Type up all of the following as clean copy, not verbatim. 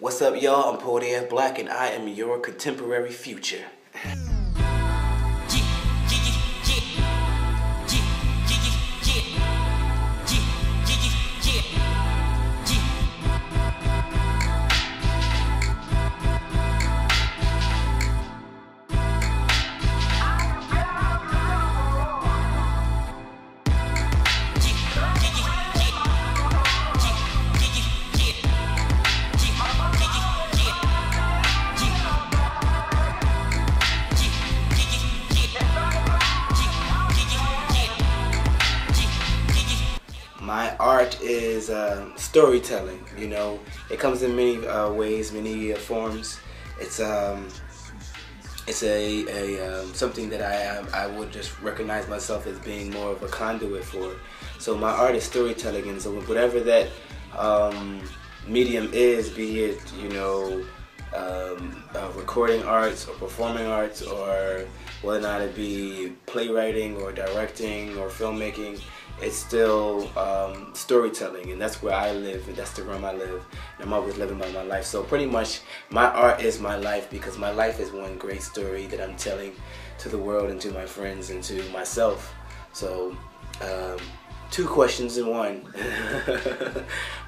What's up, y'all? I'm ANKHFYRE.IX, and I am your contemporary future. My art is storytelling. You know, it comes in many ways, many forms. It's something that I would just recognize myself as being more of a conduit for. So my art is storytelling, and so whatever that medium is, be it recording arts or performing arts, or whether or not it be playwriting or directing or filmmaking, it's still storytelling, and that's where I live, and that's the realm I live, and I'm always living by my life. So pretty much my art is my life, because my life is one great story that I'm telling to the world and to my friends and to myself. So two questions in one.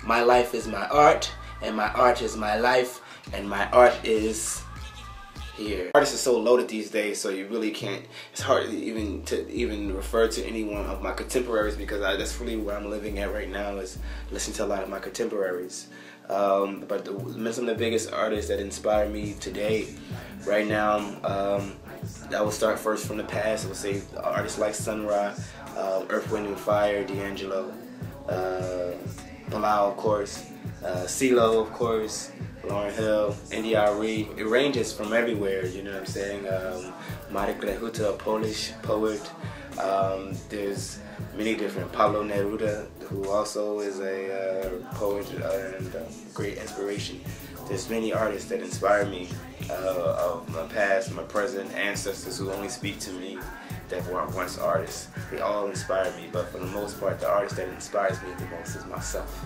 My life is my art, and my art is my life, and my art is here. Artists are so loaded these days, so you really can't. It's hard to even refer to any one of my contemporaries, because that's really where I'm living at right now, is listening to a lot of my contemporaries. But some of the biggest artists that inspire me today, right now, I will start first from the past. I would say artists like Sun Ra, Earth, Wind & Fire, D'Angelo, Bilal, of course, CeeLo, of course, Lauryn Hill, NDRE. It ranges from everywhere, you know what I'm saying? Marek Lehuta, a Polish poet. There's many different. Pablo Neruda, who also is a poet and great inspiration. There's many artists that inspire me, of my past, my present, ancestors who only speak to me that were once artists. They all inspire me, but for the most part, the artist that inspires me the most is myself.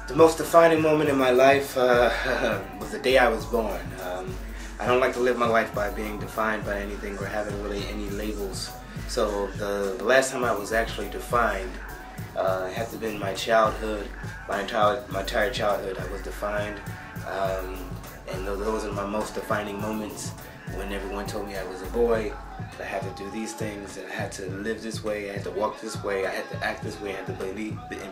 The most defining moment in my life was the day I was born. I don't like to live my life by being defined by anything or having really any labels. So the last time I was actually defined, it had to have been my childhood. My entire childhood I was defined. And those are my most defining moments, when everyone told me I was a boy, that I had to do these things, and I had to live this way, I had to walk this way, I had to act this way, I had to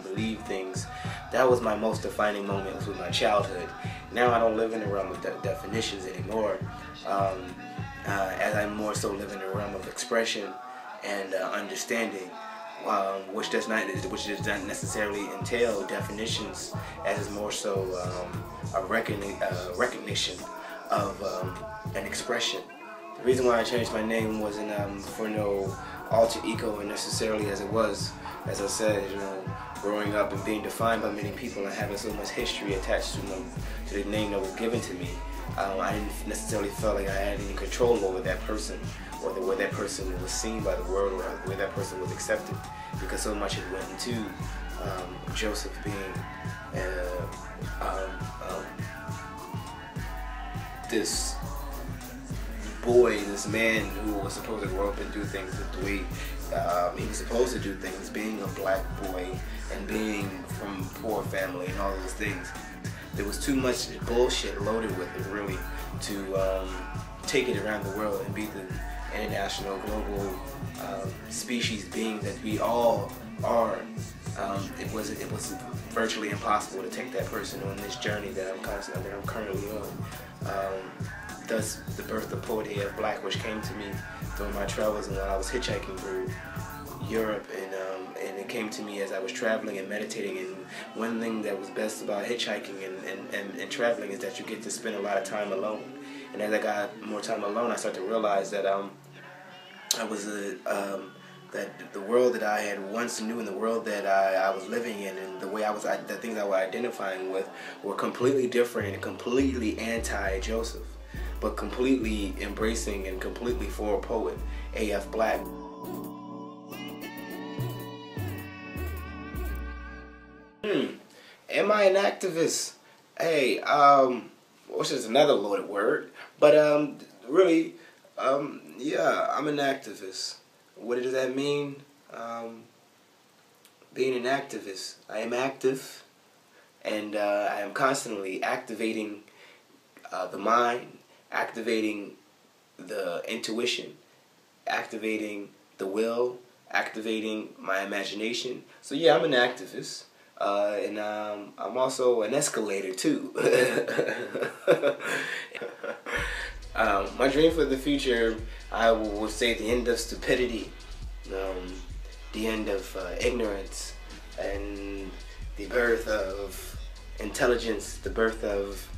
believe things. That was my most defining moment, was with my childhood. Now I don't live in the realm of definitions anymore, as I more so live in the realm of expression and understanding, which does not necessarily entail definitions, as is more so a recognition of an expression. The reason why I changed my name wasn't for no alter ego, and necessarily as it was, as I said, growing up and being defined by many people and having so much history attached to the name that was given to me. I didn't necessarily feel like I had any control over that person, or the way that person was seen by the world, or the way that person was accepted, because so much had went into Joseph being this boy, this man who was supposed to grow up and do things the way he was supposed to do things, being a black boy and being from a poor family and all those things. There was too much bullshit loaded with it, really, to take it around the world and be the international, global species being that we all are. It was virtually impossible to take that person on this journey that I'm currently on. Thus, the birth of ANKHFYRE.IX, which came to me during my travels and while I was hitchhiking through Europe, and it came to me as I was traveling and meditating. And one thing that was best about hitchhiking and traveling is that you get to spend a lot of time alone. And as I got more time alone, I started to realize that that the world that I had once knew, and the world that I was living in, and the way the things I was identifying with, were completely different and completely anti-Joseph, but completely embracing and completely for a poet, ANKHFYRE.IX. Am I an activist? Hey, which is another loaded word, but really, yeah, I'm an activist. What does that mean? Being an activist, I am active, and I am constantly activating the mind, activating the intuition, activating the will, activating my imagination. So yeah, I'm an activist. And I'm also an escalator too. My dream for the future, I would say the end of stupidity, the end of ignorance, and the birth of intelligence, the birth of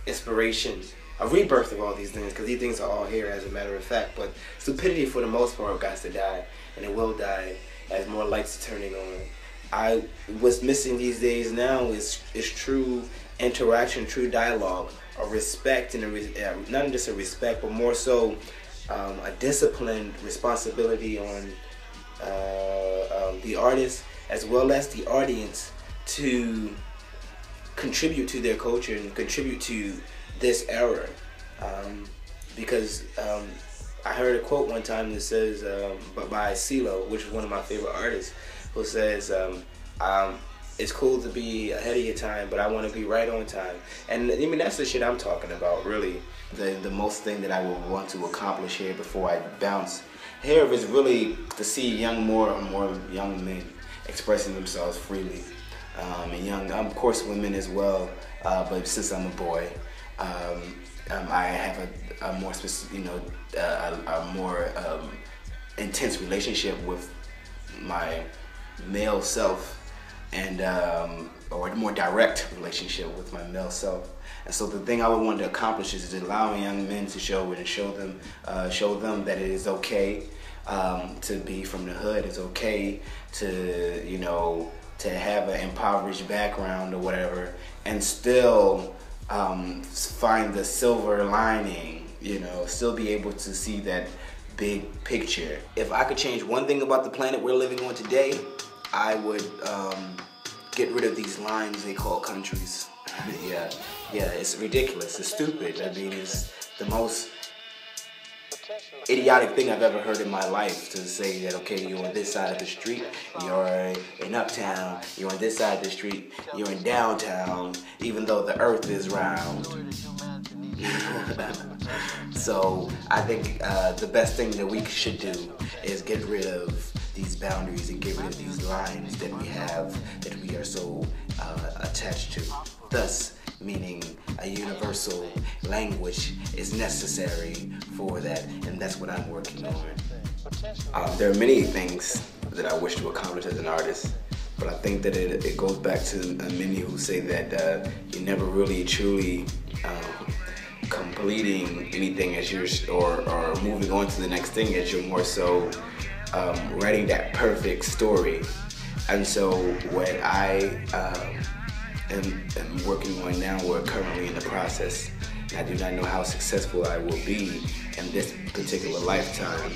inspiration, a rebirth of all these things, because these things are all here as a matter of fact. But stupidity for the most part got to die, and it will die as more lights are turning on. What's missing these days now is true interaction, true dialogue, a respect, and not just a respect, but more so a disciplined responsibility on the artist as well as the audience to contribute to their culture and contribute to this era. Because I heard a quote one time that says, by CeeLo, which is one of my favorite artists, who says, it's cool to be ahead of your time, but I want to be right on time. And I mean, that's the shit I'm talking about, really. The most thing that I would want to accomplish here before I bounce here is really to see more and more young men expressing themselves freely. And of course, women as well, but since I'm a boy, I have a more specific, a more intense relationship with my male self, and or a more direct relationship with my male self. And so the thing I would want to accomplish is allowing young men to show them that it is okay to be from the hood. It's okay to to have an impoverished background or whatever, and still find the silver lining. Still be able to see that big picture. If I could change one thing about the planet we're living on today, I would get rid of these lines they call countries. yeah, it's ridiculous. It's stupid. I mean, it's the most idiotic thing I've ever heard in my life, to say that, okay, you're on this side of the street, you're in uptown, you're on this side of the street, you're in downtown, even though the earth is round. So I think the best thing that we should do is get rid of these boundaries and get rid of these lines that we have, that we are so attached to. Thus, meaning a universal language is necessary for that, and that's what I'm working on. There are many things that I wish to accomplish as an artist, but I think that it goes back to many who say that you never really truly completing anything as or moving on to the next thing, as you're more so writing that perfect story. And so what I am working on now, we're currently in the process. I do not know how successful I will be in this particular lifetime,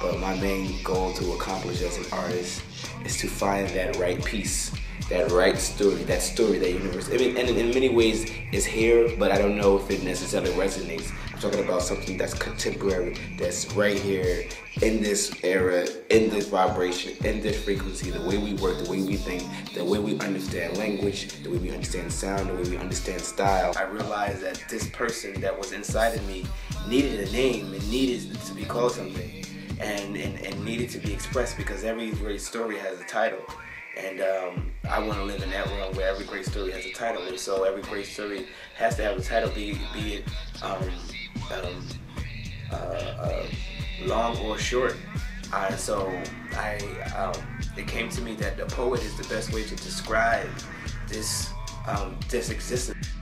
but my main goal to accomplish as an artist is to find that right piece, that right story, that universe. I mean, and in many ways it's here, but I don't know if it necessarily resonates. I'm talking about something that's contemporary, that's right here, in this era, in this vibration, in this frequency, the way we work, the way we think, the way we understand language, the way we understand sound, the way we understand style. I realized that this person that was inside of me needed a name and needed to be called something, and needed to be expressed, because every great story has a title. And I want to live in that world where every great story has a title, and so every great story has to have a title, be it long or short. So it came to me that a poet is the best way to describe this existence.